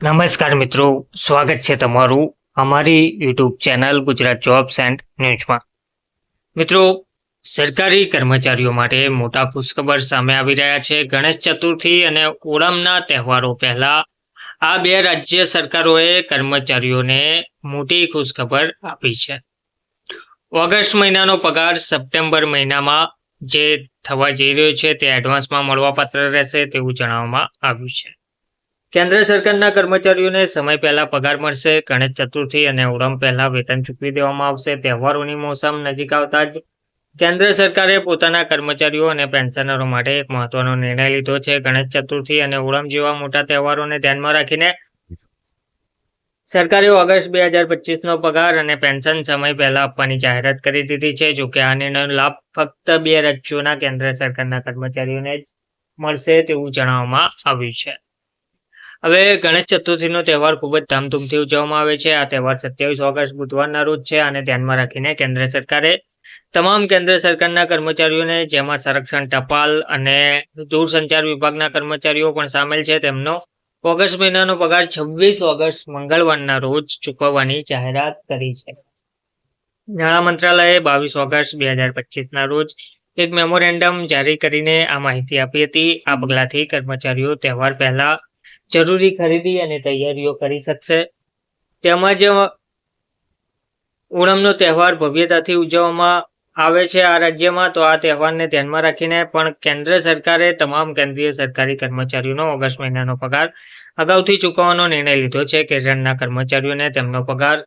નમસ્કાર મિત્રો, સ્વાગત છે તમારું અમારી YouTube channel Gujarat jobs and ન્યૂઝમાં। મિત્રો, સરકારી કર્મચારીઓ માટે મોટા ખુશખબર સામે આવી રહ્યા છે। ગણેશ ચતુર્થી અને ઓણમના તહેવારો પહેલા આ બે રાજ્ય સરકારોએ કર્મચારીઓને મોટી ખુશખબર આપી છે। ઓગસ્ટ મહિનાનો પગાર સપ્ટેમ્બર મહિનામાં જે થવા જઈ રહ્યો છે તે એડવાન્સમાં મળવાપાત્ર રહેશે તેવું જણાવવામાં આવ્યું છે। કેન્દ્ર સરકારના કર્મચારીઓને સમય પહેલા પગાર મળશે। ગણેશ ચતુર્થી અને ઓણમ પહેલા વેતન ચૂકવી દેવામાં આવશે। તહેવારોની મોસમ નજીક આવતા જ કેન્દ્ર સરકારે પોતાના કર્મચારીઓ અને પેન્શનરો માટે એક મહત્વનો નિર્ણય લીધો છે। ગણેશ ચતુર્થી અને ઓણમ જેવા મોટા તહેવારોને ધ્યાનમાં રાખીને સરકારે ઓગસ્ટ 2025નો પગાર અને પેન્શન સમય પહેલા આપવાની જાહેરાત કરી દીધી છે। જોકે આ નિર્ણયનો લાભ ફક્ત બે રાજ્યોના કેન્દ્ર સરકારના કર્મચારીઓને જ મળશે તેવું જણાવવામાં આવ્યું છે। હવે ગણેશ ચતુર્થીનો તહેવાર ખૂબ જ ધામધૂમથી ઉજવવામાં આવે છે। આ તહેવાર 27 ઓગસ્ટ બુધવારના રોજ છે। આને ધ્યાનમાં રાખીને કેન્દ્ર સરકારે તમામ કેન્દ્ર સરકારના કર્મચારીઓને, જેમાં સંરક્ષણ, ટપાલ અને દૂરસંચાર વિભાગના કર્મચારીઓ પણ સામેલ છે, તેમનો ઓગસ્ટ મહિનાનો પગાર 26 ઓગસ્ટ મંગળવારના રોજ ચૂકવવાની જાહેરાત કરી છે। નાણાં મંત્રાલયે 22 ઓગસ્ટ 2025ના રોજ એક મેમોરેન્ડમ જારી કરીને આ માહિતી આપી હતી। આ પગલાંથી કર્મચારીઓ તહેવાર પહેલા જરૂરી ખરીદી અને તૈયારીઓ કરી શકશે। તેમજ ઓણમનો તહેવાર ભવ્યતાથી ઉજવવામાં આવે છે આ રાજ્યમાં, તો આ તહેવારને ધ્યાનમાં રાખીને પણ કેન્દ્ર સરકારે તમામ કેન્દ્રીય સરકારી કર્મચારીઓનો ઓગસ્ટ મહિનાનો પગાર અગાઉથી ચૂકવવાનો નિર્ણય લીધો છે। કેન્દ્રના કર્મચારીઓને તેમનો પગાર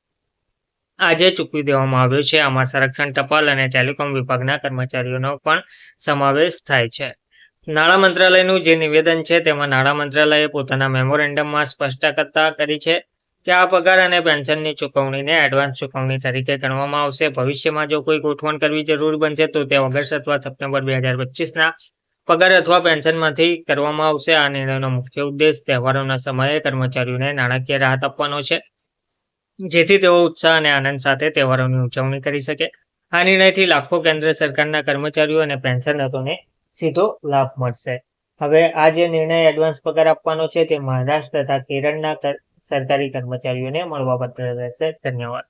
આજે ચૂકવી દેવામાં આવ્યો છે। આમાં સંરક્ષણ, ટપાલ અને ટેલિકોમ વિભાગના કર્મચારીઓનો પણ સમાવેશ થાય છે। નાણાં મંત્રાલયનું જે નિવેદન છે તેમાં નાણાં મંત્રાલયે પોતાના મેમોરેન્ડમમાં સ્પષ્ટતા કરી છે કે આ પગાર અને પેન્શનની ચૂકવણીને એડવાન્સ ચૂકવણી તરીકે ગણવામાં આવશે। ભવિષ્યમાં જો કોઈ ગોઠવણ કરવી જરૂરી બનશે તો તે ઓગસ્ટ અથવા સપ્ટેમ્બર 2025ના પગાર અથવા પેન્શનમાંથી કરવામાં આવશે। આ નિર્ણયનો મુખ્ય ઉદ્દેશ તહેવારોના સમયે કર્મચારીઓને નાણાકીય રાહત આપવાનો છે, જેથી તેઓ ઉત્સાહ અને આનંદ સાથે તહેવારોની ઉજવણી કરી શકે। આ નિર્ણયથી લાખો કેન્દ્ર સરકારના કર્મચારીઓ અને પેન્શનરોને સીધો લાભ મળશે। હવે આ જે નિર્ણય એડવાન્સ પગાર આપવાનો છે તે મહારાષ્ટ્ર તથા કેરળના સરકારી કર્મચારીઓને મળવાપાત્ર રહેશે। ધન્યવાદ।